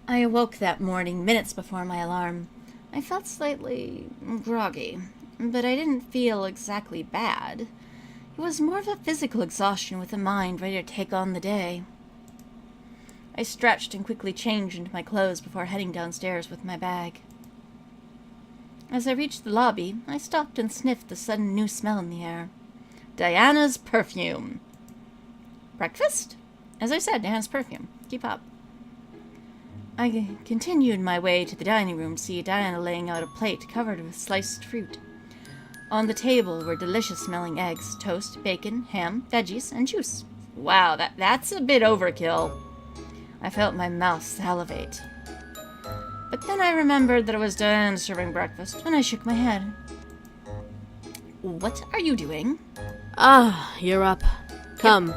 I awoke that morning minutes before my alarm. I felt slightly groggy, but I didn't feel exactly bad. It was more of a physical exhaustion with a mind ready to take on the day. I stretched and quickly changed into my clothes before heading downstairs with my bag. As I reached the lobby, I stopped and sniffed the sudden new smell in the air. Diana's perfume. Breakfast? As I said, Diana's perfume. Keep up. I continued my way to the dining room to see Diana laying out a plate covered with sliced fruit. On the table were delicious-smelling eggs, toast, bacon, ham, veggies, and juice. Wow, that's a bit overkill. I felt my mouth salivate. But then I remembered that it was Diana serving breakfast, and I shook my head. What are you doing? Ah, you're up. Come.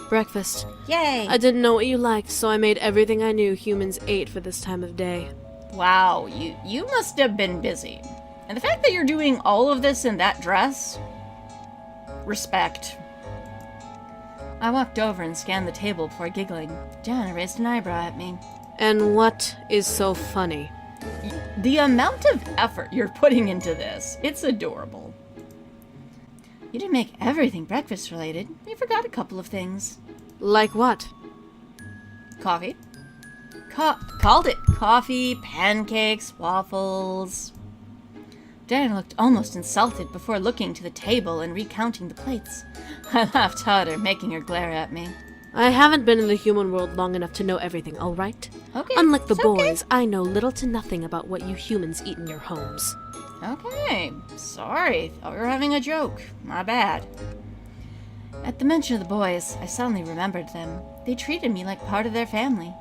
Breakfast. Yay! I didn't know what you liked, so I made everything I knew humans ate for this time of day. Wow, you must have been busy. And the fact that you're doing all of this in that dress? Respect. I walked over and scanned the table before giggling. Diana raised an eyebrow at me. And what is so funny? The amount of effort you're putting into this, it's adorable. You didn't make everything breakfast related. You forgot a couple of things. Like what? Coffee. Called it coffee, pancakes, waffles. Diana looked almost insulted before looking to the table and recounting the plates. I laughed harder, making her glare at me. I haven't been in the human world long enough to know everything, all right? Okay. Unlike the it's boys, I know little to nothing about what you humans eat in your homes. Okay. Sorry. Thought we were having a joke. My bad. At the mention of the boys, I suddenly remembered them. They treated me like part of their family,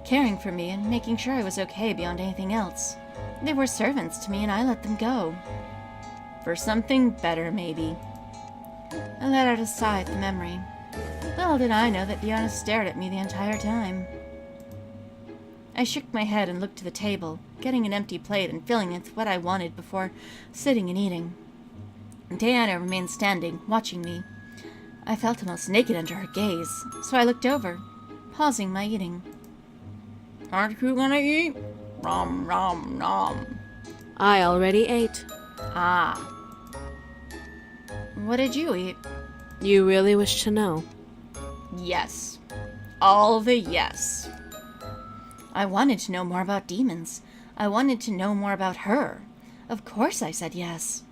caring for me and making sure I was okay beyond anything else. They were servants to me and I let them go. For something better, maybe. I let out a sigh at the memory. Little did I know that Diana stared at me the entire time. I shook my head and looked to the table, getting an empty plate and filling it with what I wanted before sitting and eating. Diana remained standing, watching me. I felt almost naked under her gaze, so I looked over, pausing my eating. Aren't you gonna eat? Nom, nom, nom. I already ate. Ah. What did you eat? You really wish to know? Yes. All the yes. I wanted to know more about demons. I wanted to know more about her. Of course I said yes.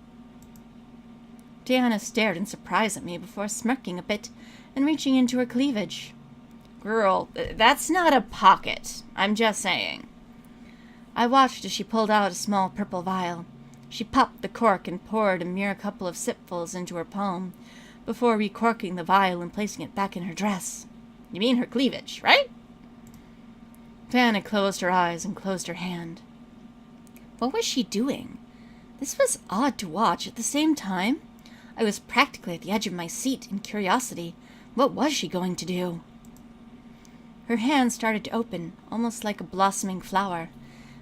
Diana stared in surprise at me before smirking a bit and reaching into her cleavage. Girl, that's not a pocket. I'm just saying. I watched as she pulled out a small purple vial. She popped the cork and poured a mere couple of sipfuls into her palm, before recorking the vial and placing it back in her dress. You mean her cleavage, right? Diana closed her eyes and closed her hand. What was she doing? This was odd to watch. At the same time, I was practically at the edge of my seat in curiosity. What was she going to do? Her hand started to open, almost like a blossoming flower,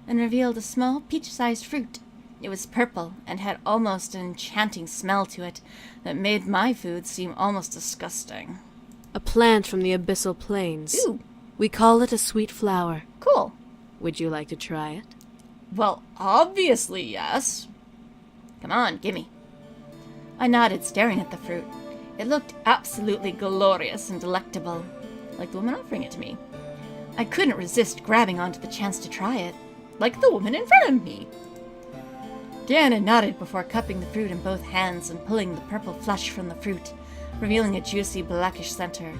and revealed a small peach-sized fruit. It was purple and had almost an enchanting smell to it that made my food seem almost disgusting. A plant from the abyssal plains. Ooh, We call it a sweet flower. cool. Would you like to try it? Well, obviously yes. Come on, gimme. I nodded, staring at the fruit. It looked absolutely glorious and delectable, like the woman offering it to me. I couldn't resist grabbing onto the chance to try it, like the woman in front of me. Diana nodded before cupping the fruit in both hands and pulling the purple flesh from the fruit, revealing a juicy blackish center.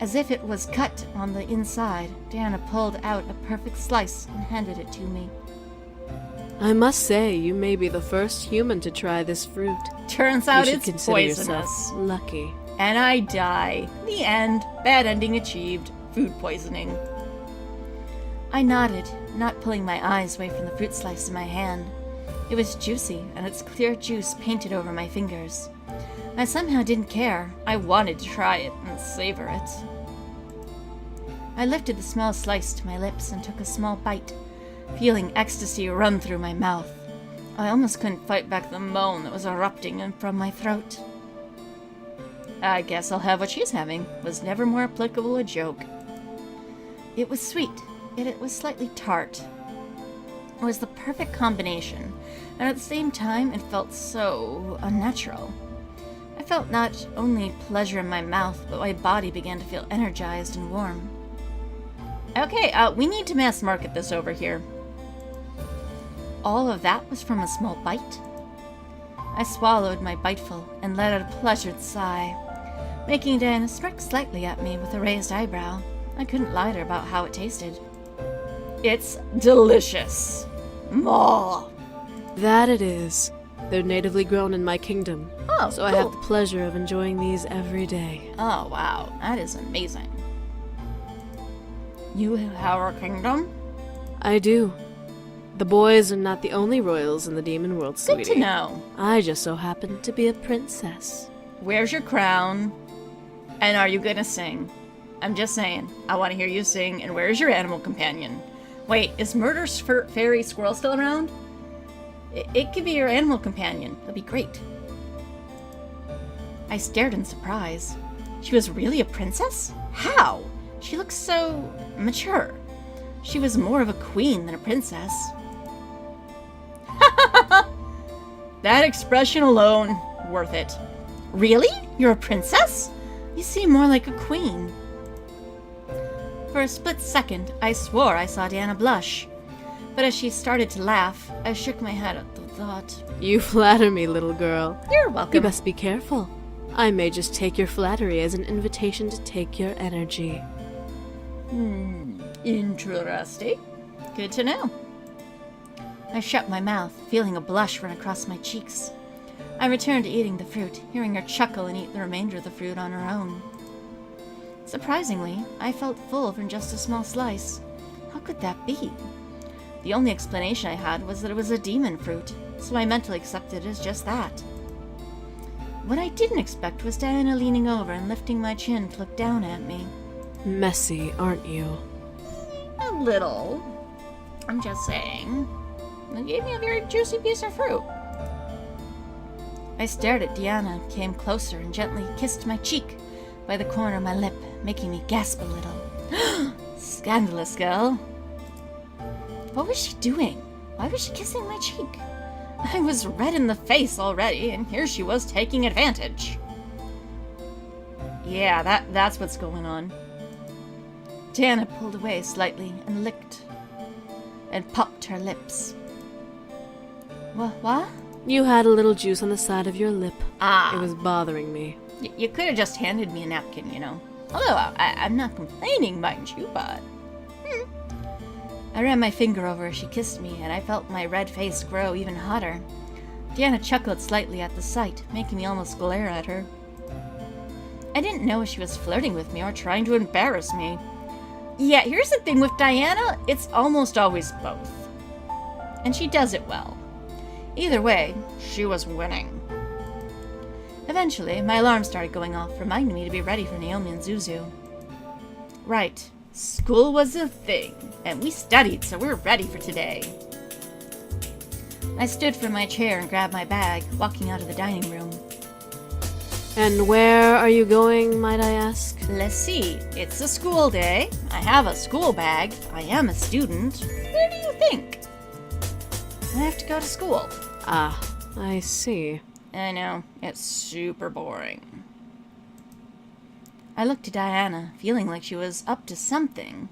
As if it was cut on the inside, Diana pulled out a perfect slice and handed it to me. I must say, you may be the first human to try this fruit. Turns out You should it's consider yourself poisonous. lucky. And I die. The end. Bad ending achieved. Food poisoning. I nodded, not pulling my eyes away from the fruit slice in my hand. It was juicy, and its clear juice painted over my fingers. I somehow didn't care. I wanted to try it and savor it. I lifted the small slice to my lips and took a small bite, feeling ecstasy run through my mouth. I almost couldn't fight back the moan that was erupting from my throat. I guess I'll have what she's having. Was never more applicable a joke. It was sweet, yet it was slightly tart. It was the perfect combination, and at the same time it felt so unnatural. I felt not only pleasure in my mouth, but my body began to feel energized and warm. Okay, we need to mass market this over here. All of that was from a small bite? I swallowed my biteful and let out a pleasured sigh, making Diana smirk slightly at me with a raised eyebrow. I couldn't lie to her about how it tasted. It's delicious. Maw. That it is. They're natively grown in my kingdom. Oh, so I have the pleasure of enjoying these every day. Oh, wow. That is amazing. You have our kingdom? I do. The boys are not the only royals in the demon world, sweetie. Good to know. I just so happen to be a princess. Where's your crown? And are you gonna sing? I'm just saying. I want to hear you sing. And where's your animal companion? Wait, is Murder Fairy Squirrel still around? It could be your animal companion. That'd be great. I stared in surprise. She was really a princess? How? She looked so mature. She was more of a queen than a princess. That expression alone, worth it. Really? You're a princess? You seem more like a queen. For a split second, I swore I saw Diana blush. But as she started to laugh, I shook my head at the thought. You flatter me, little girl. You're welcome. You must be careful. I may just take your flattery as an invitation to take your energy. Interesting. Good to know. I shut my mouth, feeling a blush run across my cheeks. I returned to eating the fruit, hearing her chuckle and eat the remainder of the fruit on her own. Surprisingly, I felt full from just a small slice. How could that be? The only explanation I had was that it was a demon fruit, so I mentally accepted it as just that. What I didn't expect was Diana leaning over and lifting my chin to look down at me. Messy, aren't you? A little. I'm just saying. It gave me a very juicy piece of fruit. I stared at Diana, came closer, and gently kissed my cheek by the corner of my lip, making me gasp a little. Scandalous girl. What was she doing? Why was she kissing my cheek? I was red in the face already, and here she was taking advantage. Yeah, that's what's going on. Diana pulled away slightly and licked and popped her lips. What? You had a little juice on the side of your lip. Ah. It was bothering me. You could have just handed me a napkin, you know. Although I'm not complaining, mind you, but... I ran my finger over as she kissed me, and I felt my red face grow even hotter. Diana chuckled slightly at the sight, making me almost glare at her. I didn't know if she was flirting with me or trying to embarrass me. Yeah, here's the thing with Diana, it's almost always both. And she does it well. Either way, she was winning. Eventually, my alarm started going off, reminding me to be ready for Naomi and Zuzu. Right. School was a thing, and we studied, so we're ready for today. I stood from my chair and grabbed my bag, walking out of the dining room. And where are you going, might I ask? Let's see. It's a school day. I have a school bag. I am a student. Where do you think? I have to go to school. Ah, I see. I know. It's super boring. I looked at Diana, feeling like she was up to something.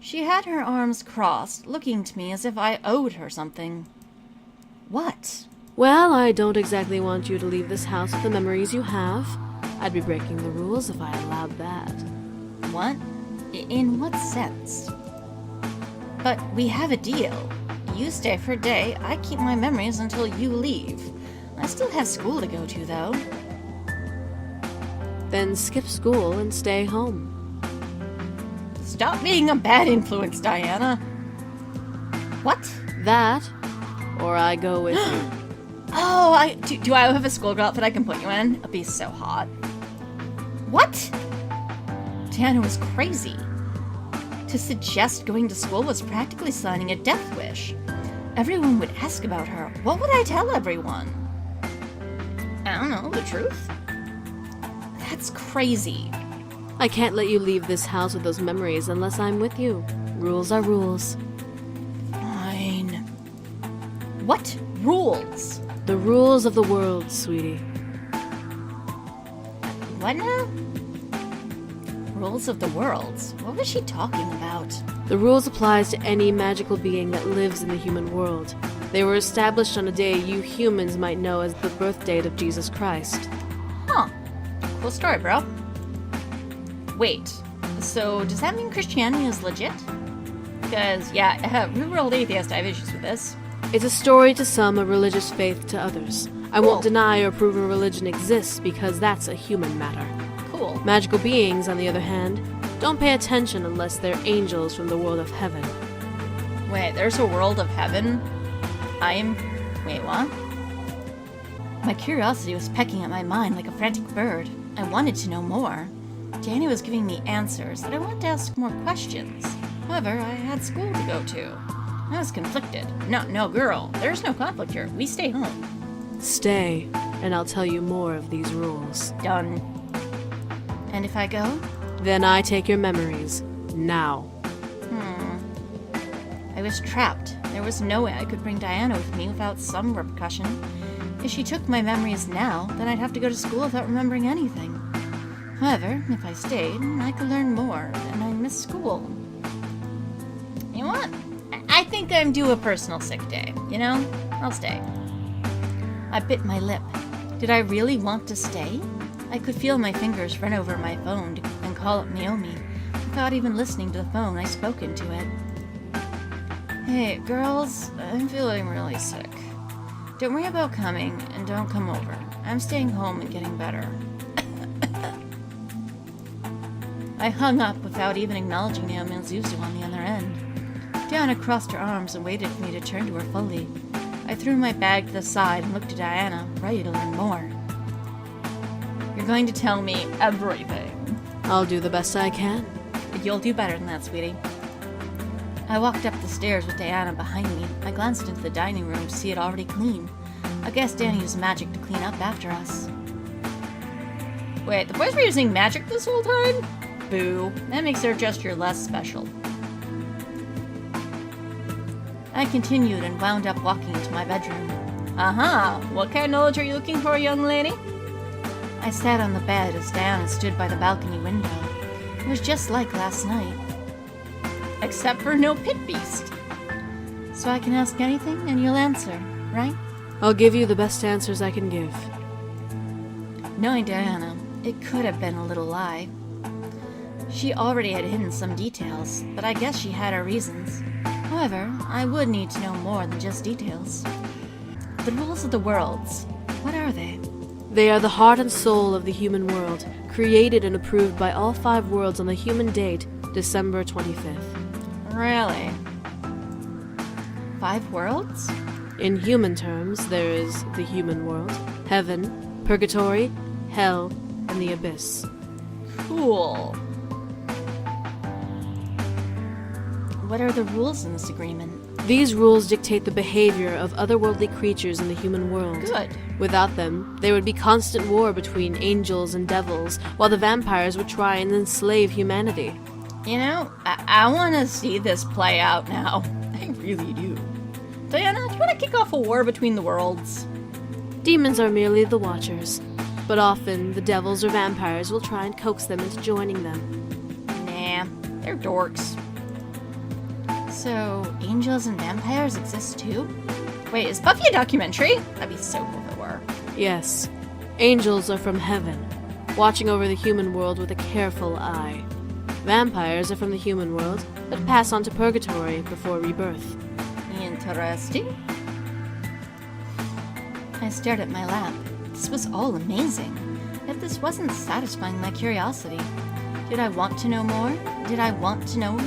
She had her arms crossed, looking to me as if I owed her something. What? Well, I don't exactly want you to leave this house with the memories you have. I'd be breaking the rules if I allowed that. What? In what sense? But we have a deal. You stay for a day, I keep my memories until you leave. I still have school to go to, though. Then skip school and stay home. Stop being a bad influence, Diana. What? That, or I go with you. Oh, do I have a schoolgirl outfit I can put you in? It'd be so hot. What? Diana was crazy. To suggest going to school was practically signing a death wish. Everyone would ask about her. What would I tell everyone? I don't know, the truth? That's crazy. I can't let you leave this house with those memories unless I'm with you. Rules are rules. Fine. What rules? The rules of the world, sweetie. What now? Rules of the world? What was she talking about? The rules applies to any magical being that lives in the human world. They were established on a day you humans might know as the birth date of Jesus Christ. Huh. Cool story, bro. Wait, so does that mean Christianity is legit? Because, yeah, real world atheist, I have issues with this. It's a story to some, a religious faith to others. I won't deny or prove a religion exists because that's a human matter. Cool. Magical beings, on the other hand, don't pay attention unless they're angels from the world of heaven. Wait, there's a world of heaven? Wait, what? My curiosity was pecking at my mind like a frantic bird. I wanted to know more. Danny was giving me answers, and I wanted to ask more questions. However, I had school to go to. I was conflicted. No, girl. There's no conflict here. We stay home. Stay, and I'll tell you more of these rules. Done. And if I go? Then I take your memories. Now. I was trapped. There was no way I could bring Diana with me without some repercussion. If she took my memories now, then I'd have to go to school without remembering anything. However, if I stayed, I could learn more, and I'd miss school. You know what? I think I'm due a personal sick day, you know? I'll stay. I bit my lip. Did I really want to stay? I could feel my fingers run over my phone and call up Naomi. Without even listening to the phone, I spoke into it. Hey, girls, I'm feeling really sick. Don't worry about coming, and don't come over. I'm staying home and getting better. I hung up without even acknowledging Naomi Zuzu on the other end. Diana crossed her arms and waited for me to turn to her fully. I threw my bag to the side and looked to Diana, ready to learn more. You're going to tell me everything. I'll do the best I can. You'll do better than that, sweetie. I walked up the stairs with Diana behind me. I glanced into the dining room to see it already clean. I guess Danny used magic to clean up after us. Wait, the boys were using magic this whole time? Boo. That makes their gesture less special. I continued and wound up walking into my bedroom. What kind of knowledge are you looking for, young lady? I sat on the bed as Diana stood by the balcony window. It was just like last night. Except for no pit beast. So I can ask anything and you'll answer, right? I'll give you the best answers I can give. Knowing Diana, it could have been a little lie. She already had hidden some details, but I guess she had her reasons. However, I would need to know more than just details. The rules of the worlds, what are they? They are the heart and soul of the human world, created and approved by all 5 worlds on the human date, December 25th. Really? 5 worlds? In human terms, there is the human world, heaven, purgatory, hell, and the abyss. Cool. What are the rules in this agreement? These rules dictate the behavior of otherworldly creatures in the human world. Good. Without them, there would be constant war between angels and devils, while the vampires would try and enslave humanity. You know, I want to see this play out now. I really do. Diana, do you want to kick off a war between the worlds? Demons are merely the watchers, but often the devils or vampires will try and coax them into joining them. Nah, they're dorks. So, angels and vampires exist too? Wait, is Buffy a documentary? That'd be so cool if it were. Yes. Angels are from heaven, watching over the human world with a careful eye. Vampires are from the human world, but pass on to purgatory before rebirth. Interesting. I stared at my lap. This was all amazing. Yet this wasn't satisfying my curiosity. Did I want to know more? Did I want to know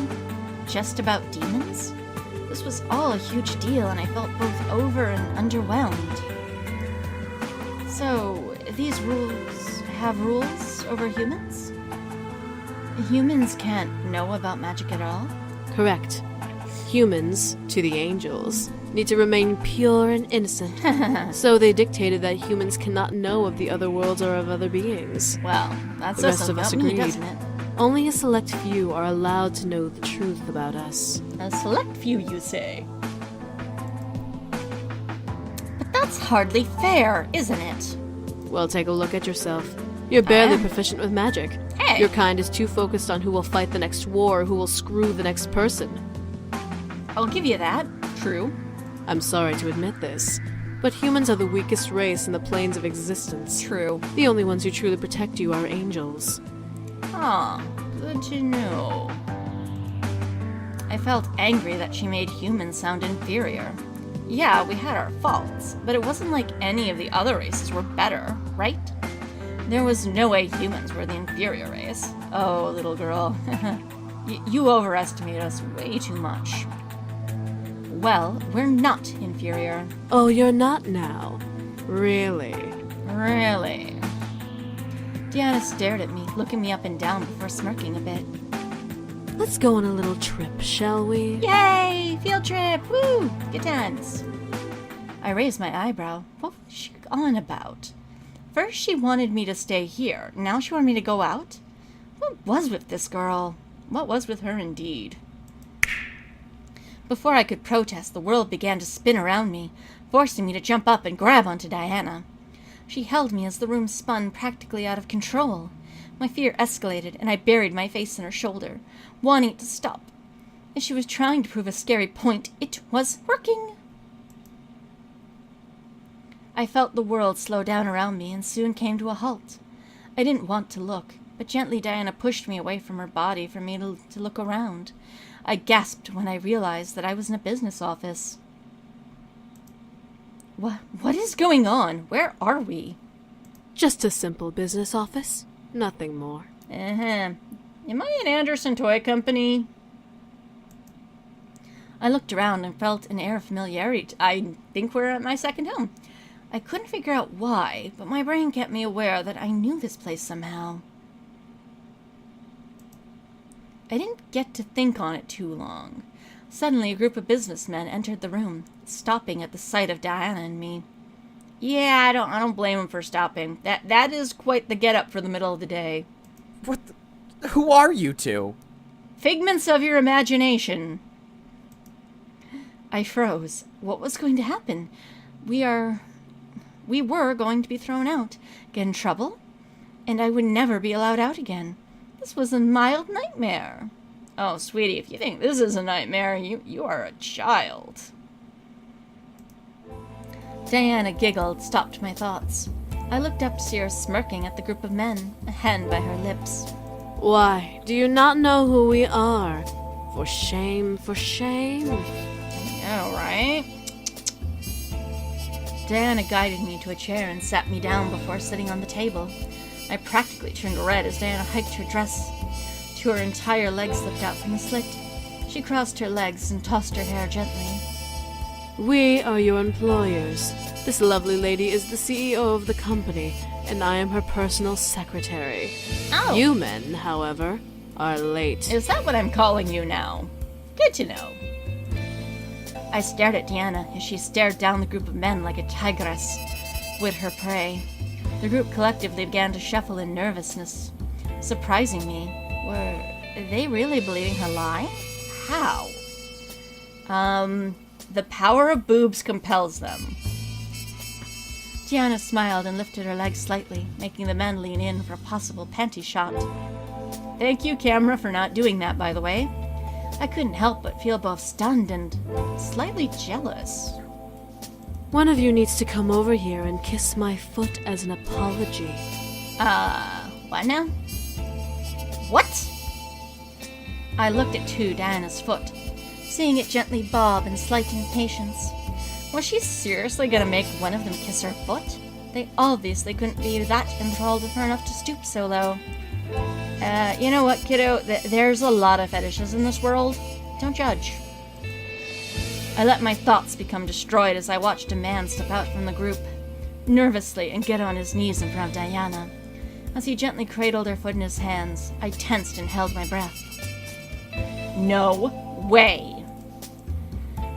just about demons? This was all a huge deal, and I felt both over and underwhelmed. So, these rules have rules over humans? Humans can't know about magic at all? Correct. Humans, to the angels, need to remain pure and innocent. So they dictated that humans cannot know of the other worlds or of other beings. Well, that The says rest of something us about me, agreed. doesn't it? Only a select few are allowed to know the truth about us. A select few, you say? But that's hardly fair, isn't it? Well, take a look at yourself. You're barely am. proficient with magic. Hey! Your kind is too focused on who will fight the next war or who will screw the next person. I'll give you that. True. I'm sorry to admit this, but humans are the weakest race in the planes of existence. True. The only ones who truly protect you are angels. Ah, good to know. I felt angry that she made humans sound inferior. Yeah, we had our faults, but it wasn't like any of the other races were better, right? There was no way humans were the inferior race. Oh, little girl. You overestimate us way too much. Well, we're not inferior. Oh, you're not now? Really? Really? Deanna stared at me, looking me up and down before smirking a bit. Let's go on a little trip, shall we? Yay! Field trip! Woo! Good times. I raised my eyebrow. What was she on about? First she wanted me to stay here. Now she wanted me to go out? What was with this girl? What was with her indeed? Before I could protest, the world began to spin around me, forcing me to jump up and grab onto Diana. She held me as the room spun practically out of control. My fear escalated, and I buried my face in her shoulder, wanting it to stop. If she was trying to prove a scary point, it was working. I felt the world slow down around me and soon came to a halt. I didn't want to look, but gently Diana pushed me away from her body for me to look around. I gasped when I realized that I was in a business office. What is going on? Where are we? Just a simple business office. Nothing more. Am I an Anderson Toy Company? I looked around and felt an air of familiarity. I think we're at my second home. I couldn't figure out why, but my brain kept me aware that I knew this place somehow. I didn't get to think on it too long. Suddenly, a group of businessmen entered the room, stopping at the sight of Diana and me. Yeah, I don't blame them for stopping. That is quite the get-up for the middle of the day. Who are you two? Figments of your imagination. I froze. What was going to happen? We were going to be thrown out, get in trouble, and I would never be allowed out again. This was a mild nightmare. Oh, sweetie, if you think this is a nightmare, you are a child. Diana giggled, stopped my thoughts. I looked up to see her smirking at the group of men, a hand by her lips. Why, do you not know who we are? For shame, for shame. Yeah, right? Diana guided me to a chair and sat me down before sitting on the table. I practically turned red as Diana hiked her dress to her entire legs slipped out from the slit. She crossed her legs and tossed her hair gently. We are your employers. This lovely lady is the CEO of the company, and I am her personal secretary. Oh! You men, however, are late. Is that what I'm calling you now? Good to know. I stared at Diana as she stared down the group of men like a tigress would her prey. The group collectively began to shuffle in nervousness. Surprising me, were they really believing her lie? How? The power of boobs compels them. Diana smiled and lifted her legs slightly, making the men lean in for a possible panty shot. Thank you, camera, for not doing that, by the way. I couldn't help but feel both stunned and slightly jealous. One of you needs to come over here and kiss my foot as an apology. What now? What? I looked at Diana's foot, seeing it gently bob in slight impatience. Was she seriously gonna make one of them kiss her foot? They obviously couldn't be that enthralled with her enough to stoop so low. You know what, kiddo? There's a lot of fetishes in this world. Don't judge. I let my thoughts become destroyed as I watched a man step out from the group, nervously, and get on his knees in front of Diana. As he gently cradled her foot in his hands, I tensed and held my breath. No way!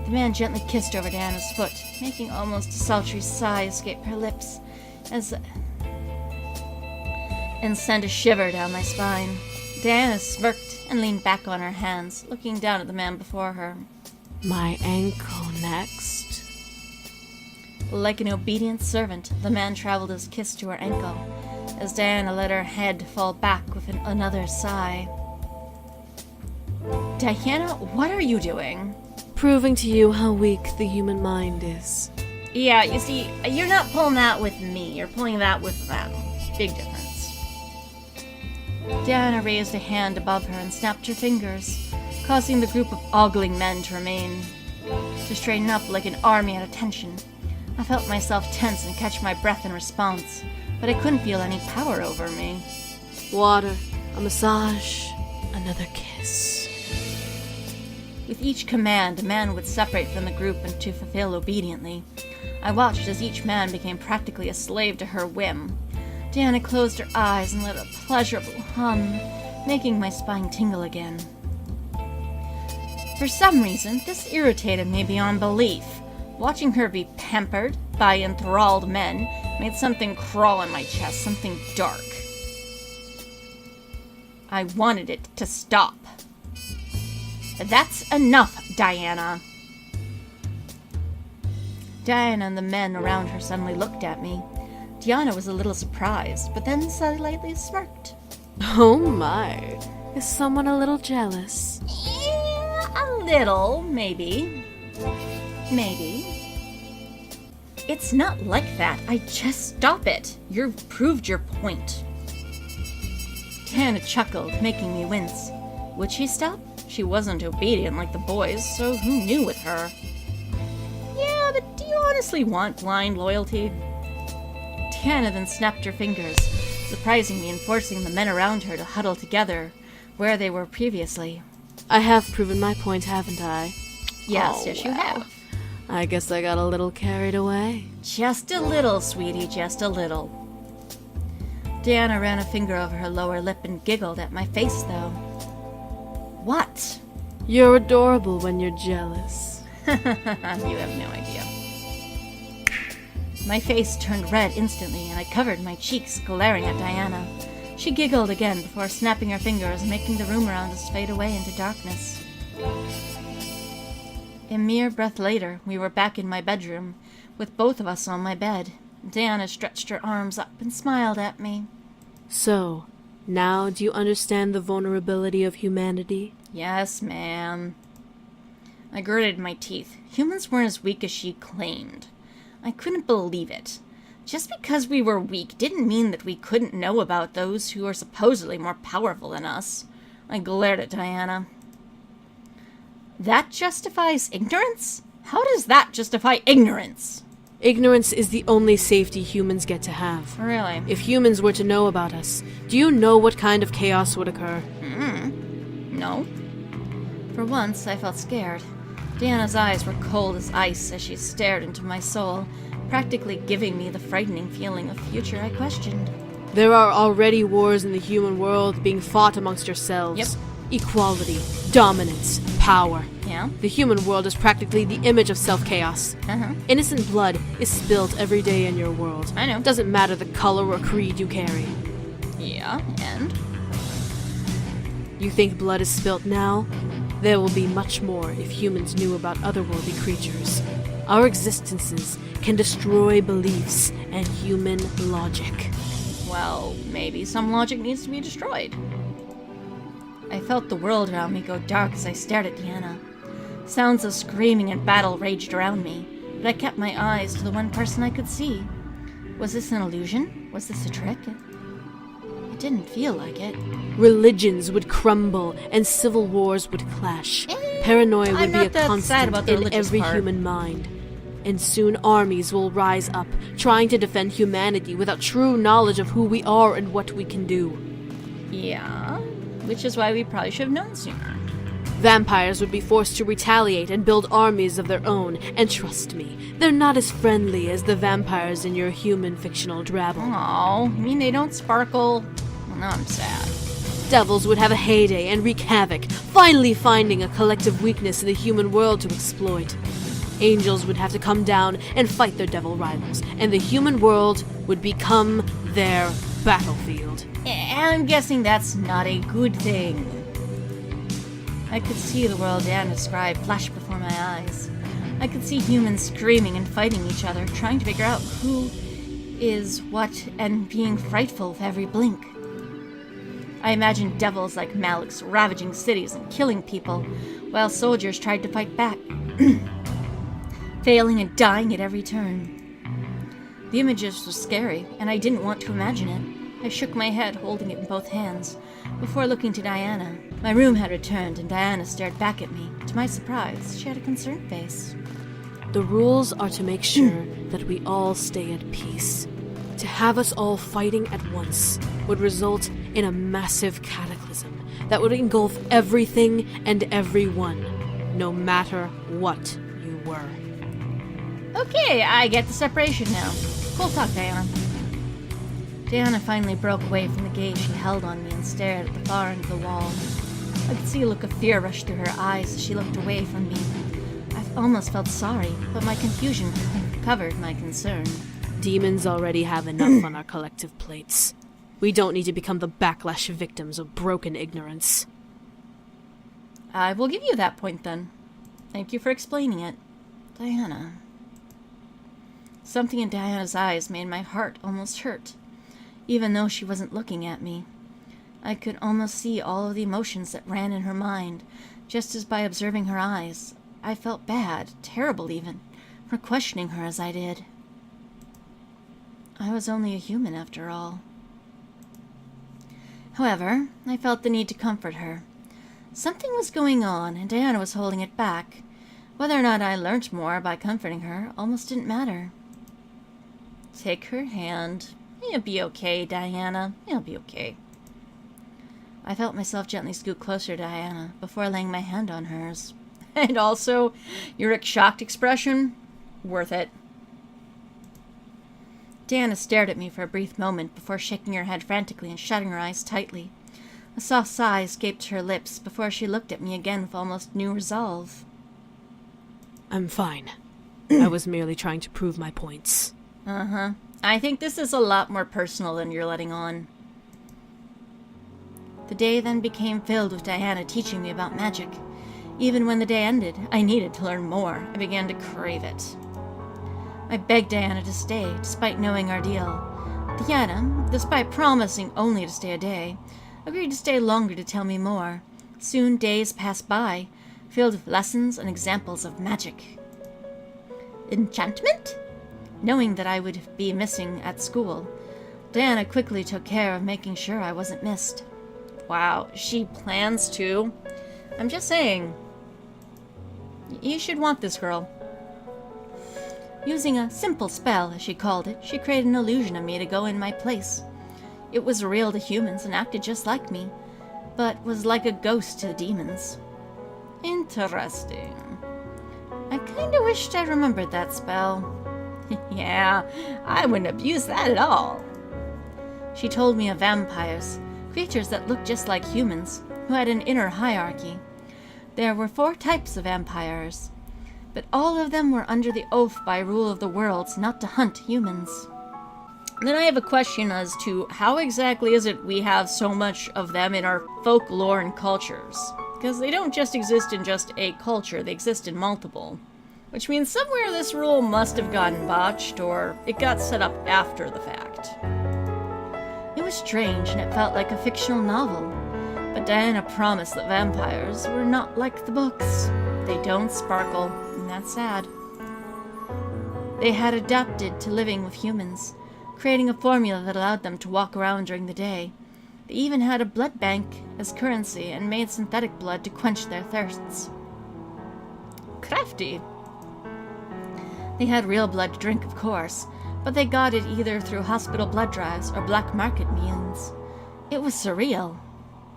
The man gently kissed over Diana's foot, making almost a sultry sigh escape her lips, and sent a shiver down my spine. Diana smirked and leaned back on her hands, looking down at the man before her. My ankle next. Like an obedient servant, the man traveled his kiss to her ankle, as Diana let her head fall back with another sigh. Diana, what are you doing? Proving to you how weak the human mind is. Yeah, you see, you're not pulling that with me. You're pulling that with them. Big difference. Diana raised a hand above her and snapped her fingers, causing the group of ogling men to straighten up like an army at attention. I felt myself tense and catch my breath in response, but I couldn't feel any power over me. Water, a massage, another kiss. With each command, a man would separate from the group and to fulfill obediently. I watched as each man became practically a slave to her whim. Diana closed her eyes and let a pleasurable hum, making my spine tingle again. For some reason, this irritated me beyond belief. Watching her be pampered by enthralled men made something crawl in my chest, something dark. I wanted it to stop. That's enough, Diana. Diana and the men around her suddenly looked at me. Diana was a little surprised, but then slightly smirked. Oh my. Is someone a little jealous? Yeah, a little, maybe. Maybe. It's not like that. I just stop it. You've proved your point. Diana chuckled, making me wince. Would she stop? She wasn't obedient like the boys, so who knew with her? Yeah, but do you honestly want blind loyalty? Diana then snapped her fingers, surprising me and forcing the men around her to huddle together where they were previously. I have proven my point, haven't I? Yes, Oh, yes, you well. have. I guess I got a little carried away. Just a little, sweetie, just a little. Diana ran a finger over her lower lip and giggled at my face, though. What? You're adorable when you're jealous. You have no idea. My face turned red instantly, and I covered my cheeks, glaring at Diana. She giggled again before snapping her fingers, making the room around us fade away into darkness. A mere breath later, we were back in my bedroom, with both of us on my bed. Diana stretched her arms up and smiled at me. So, now do you understand the vulnerability of humanity? Yes, ma'am. I gritted my teeth. Humans weren't as weak as she claimed. I couldn't believe it. Just because we were weak didn't mean that we couldn't know about those who are supposedly more powerful than us. I glared at Diana. That justifies ignorance? How does that justify ignorance? Ignorance is the only safety humans get to have. Really? If humans were to know about us, do you know what kind of chaos would occur? No. For once, I felt scared. Diana's eyes were cold as ice as she stared into my soul, practically giving me the frightening feeling of future I questioned. There are already wars in the human world being fought amongst yourselves. Yep. Equality, dominance, power. Yeah? The human world is practically the image of self-chaos. Uh-huh. Innocent blood is spilled every day in your world. I know. Doesn't matter the color or creed you carry. Yeah, and? You think blood is spilt now? There will be much more if humans knew about otherworldly creatures. Our existences can destroy beliefs and human logic. Well, maybe some logic needs to be destroyed. I felt the world around me go dark as I stared at Diana. Sounds of screaming and battle raged around me, but I kept my eyes to the one person I could see. Was this an illusion? Was this a trick? It didn't feel like it. Religions would crumble and civil wars would clash. Paranoia would I'm be a not that sad constant about the in religious every part. human mind. And soon armies will rise up, trying to defend humanity without true knowledge of who we are and what we can do. Yeah, which is why we probably should have known sooner. Vampires would be forced to retaliate and build armies of their own, and trust me, they're not as friendly as the vampires in your human fictional drabble. Oh, you mean they don't sparkle? Well, now I'm sad. Devils would have a heyday and wreak havoc, finally finding a collective weakness in the human world to exploit. Angels would have to come down and fight their devil rivals, and the human world would become their battlefield. I'm guessing that's not a good thing. I could see the world Dan described flash before my eyes. I could see humans screaming and fighting each other, trying to figure out who is what and being frightful with every blink. I imagined devils like Malik's ravaging cities and killing people, while soldiers tried to fight back, failing and dying at every turn. The images were scary, and I didn't want to imagine it. I shook my head, holding it in both hands, before looking to Diana. My room had returned, and Diana stared back at me. To my surprise, she had a concerned face. The rules are to make sure that we all stay at peace. To have us all fighting at once would result in a massive cataclysm that would engulf everything and everyone, no matter what you were. Okay, I get the separation now. We'll talk, Diana. Diana finally broke away from the gaze she held on me and stared at the far end of the wall. I could see a look of fear rush through her eyes as she looked away from me. I almost felt sorry, but my confusion covered my concern. Demons already have enough on our collective plates. We don't need to become the backlash victims of broken ignorance. I will give you that point then. Thank you for explaining it. Diana. Something in Diana's eyes made my heart almost hurt, even though she wasn't looking at me. I could almost see all of the emotions that ran in her mind, just as by observing her eyes. I felt bad, terrible even, for questioning her as I did. I was only a human after all. However, I felt the need to comfort her. Something was going on, and Diana was holding it back. Whether or not I learnt more by comforting her almost didn't matter. Take her hand. You'll be okay, Diana. You'll be okay. I felt myself gently scoot closer to Diana before laying my hand on hers. And also, your shocked expression? Worth it. Diana stared at me for a brief moment before shaking her head frantically and shutting her eyes tightly. A soft sigh escaped her lips before she looked at me again with almost new resolve. I'm fine. I was merely trying to prove my points. Uh-huh. I think this is a lot more personal than you're letting on. The day then became filled with Diana teaching me about magic. Even when the day ended, I needed to learn more. I began to crave it. I begged Diana to stay, despite knowing our deal. Diana, despite promising only to stay a day, agreed to stay longer to tell me more. Soon days passed by, filled with lessons and examples of magic. Enchantment? Knowing that I would be missing at school, Diana quickly took care of making sure I wasn't missed. Wow, she plans to. I'm just saying. You should want this girl. Using a simple spell, as she called it, she created an illusion of me to go in my place. It was real to humans and acted just like me, but was like a ghost to the demons. Interesting. I kinda wished I remembered that spell. Yeah, I wouldn't abuse that at all. She told me of vampires, creatures that looked just like humans, who had an inner hierarchy. There were 4 types of vampires, but all of them were under the oath by rule of the worlds not to hunt humans. Then I have a question as to how exactly is it we have so much of them in our folklore and cultures? Because they don't just exist in just a culture, they exist in multiple. Which means somewhere this rule must have gotten botched, or it got set up after the fact. It was strange, and it felt like a fictional novel. But Diana promised that vampires were not like the books. They don't sparkle, and that's sad. They had adapted to living with humans, creating a formula that allowed them to walk around during the day. They even had a blood bank as currency and made synthetic blood to quench their thirsts. Crafty. They had real blood to drink, of course, but they got it either through hospital blood drives or black market means. It was surreal.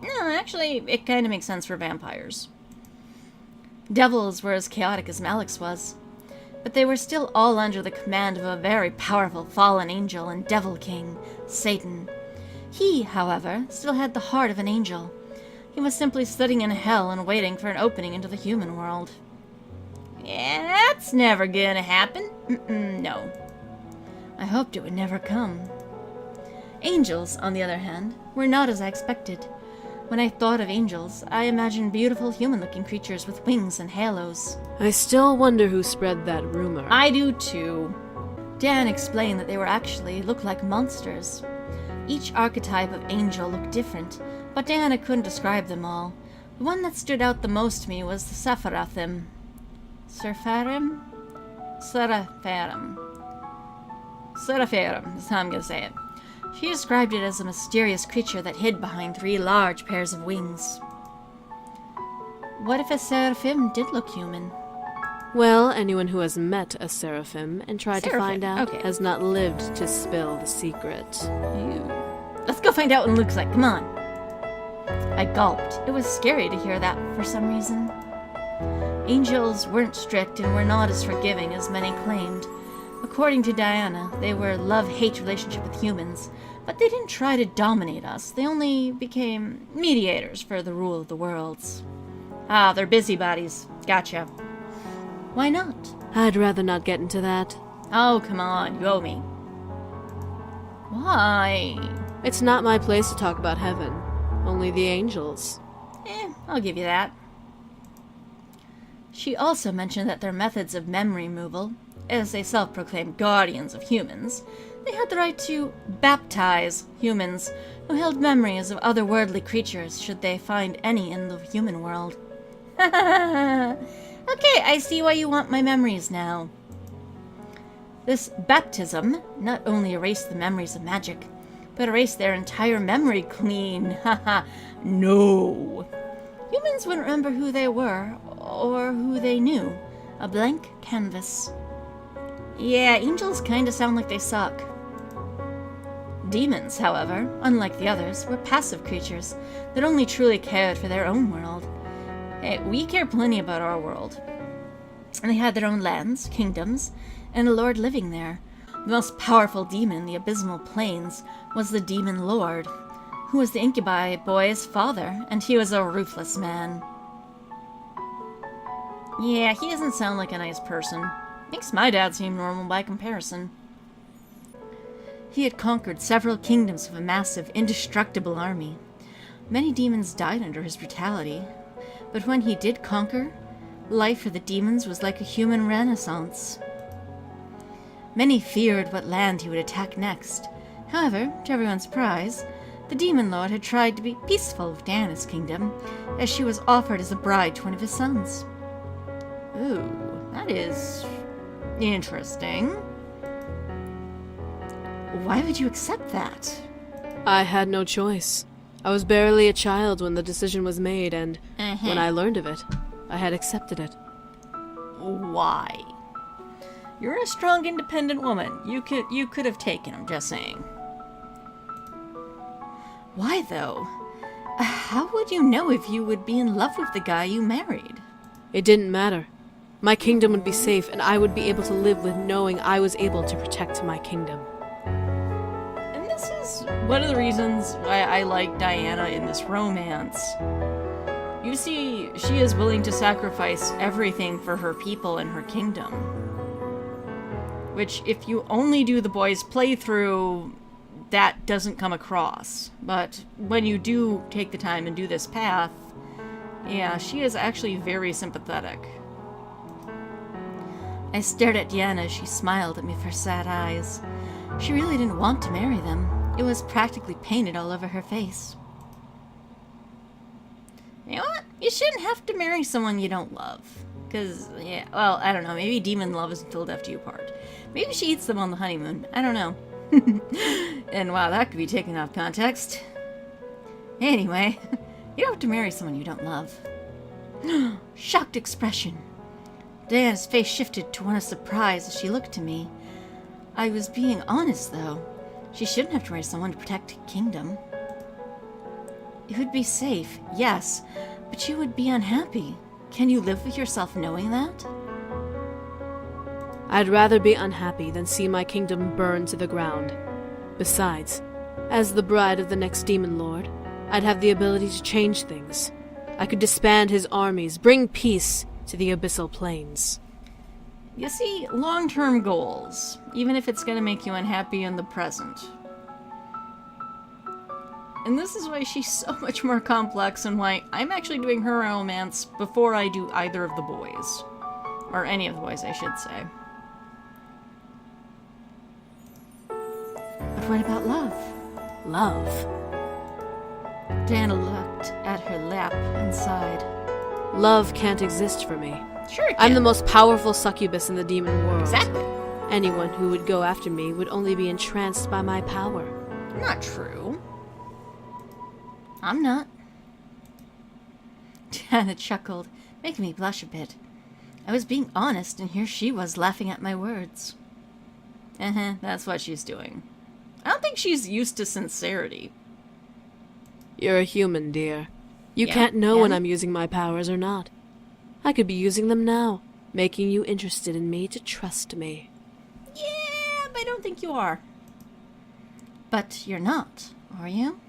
No, actually, it kind of makes sense for vampires. Devils were as chaotic as Malik's was, but they were still all under the command of a very powerful fallen angel and devil king, Satan. He, however, still had the heart of an angel. He was simply sitting in hell and waiting for an opening into the human world. Yeah, that's never gonna happen. No. I hoped it would never come. Angels, on the other hand, were not as I expected. When I thought of angels, I imagined beautiful human-looking creatures with wings and halos. I still wonder who spread that rumor. I do too. Dan explained that they were actually looked like monsters. Each archetype of angel looked different, but Diana couldn't describe them all. The one that stood out the most to me was the Sephirothim. Seraphim? Seraphim. Seraphim is how I'm going to say it. She described it as a mysterious creature that hid behind 3 large pairs of wings. What if a seraphim did look human? Well, anyone who has met a seraphim and tried to find out okay. has not lived to spill the secret. Ew. Let's go find out what it looks like. Come on. I gulped. It was scary to hear that for some reason. Angels weren't strict and were not as forgiving as many claimed. According to Diana, they were a love-hate relationship with humans, but they didn't try to dominate us. They only became mediators for the rule of the worlds. Ah, they're busybodies. Gotcha. Why not? I'd rather not get into that. Oh, come on, you owe me. Why? It's not my place to talk about heaven. Only the angels. I'll give you that. She also mentioned that their methods of memory removal, as they self-proclaimed guardians of humans, they had the right to baptize humans who held memories of otherworldly creatures should they find any in the human world. Okay, I see why you want my memories now. This baptism not only erased the memories of magic, but erased their entire memory clean. Haha, no. Humans wouldn't remember who they were, or who they knew. A blank canvas. Yeah, angels kinda sound like they suck. Demons, however, unlike the others, were passive creatures that only truly cared for their own world. Hey, we care plenty about our world. And they had their own lands, kingdoms, and a lord living there. The most powerful demon, the Abysmal Plains, was the Demon Lord, who was the incubi boy's father, and he was a ruthless man. Yeah, he doesn't sound like a nice person. Makes my dad seem normal by comparison. He had conquered several kingdoms with a massive, indestructible army. Many demons died under his brutality, but when he did conquer, life for the demons was like a human renaissance. Many feared what land he would attack next. However, to everyone's surprise, the Demon Lord had tried to be peaceful with Diana's kingdom, as she was offered as a bride to one of his sons. Ooh, that is interesting. Why would you accept that? I had no choice. I was barely a child when the decision was made, and when I learned of it, I had accepted it. Why? You're a strong, independent woman. You could have taken him, just saying. Why, though? How would you know if you would be in love with the guy you married? It didn't matter. My kingdom would be safe, and I would be able to live with knowing I was able to protect my kingdom. And this is one of the reasons why I like Diana in this romance. You see, she is willing to sacrifice everything for her people and her kingdom. Which, if you only do the boys' playthrough, that doesn't come across. But when you do take the time and do this path, yeah, she is actually very sympathetic. I stared at Diana as she smiled at me with her sad eyes. She really didn't want to marry them. It was practically painted all over her face. You know what? You shouldn't have to marry someone you don't love. Because, yeah, well, I don't know. Maybe demon love isn't till death do you part. Maybe she eats them on the honeymoon. I don't know. And wow, that could be taken out of context. Anyway, you don't have to marry someone you don't love. Shocked expression. Diana's face shifted to one of surprise as she looked to me. I was being honest, though. She shouldn't have to marry someone to protect a kingdom. It would be safe, yes, but you would be unhappy. Can you live with yourself knowing that? I'd rather be unhappy than see my kingdom burn to the ground. Besides, as the bride of the next demon lord, I'd have the ability to change things. I could disband his armies, bring peace to the abyssal plains. You see, long-term goals, even if it's going to make you unhappy in the present. And this is why she's so much more complex and why I'm actually doing her romance before I do either of the boys. Or any of the boys, I should say. But what about love? Love? Diana looked at her lap and sighed. Love can't exist for me. Sure it I'm can. the most powerful succubus in the demon world. Exactly. Anyone who would go after me would only be entranced by my power. Not true. I'm not. Diana chuckled, making me blush a bit. I was being honest, and here she was laughing at my words. That's what she's doing. I don't think she's used to sincerity. You're a human, dear. You Yeah, can't know when and? I'm using my powers or not. I could be using them now, making you interested in me to trust me. Yeah, but I don't think you are. But you're not, are you?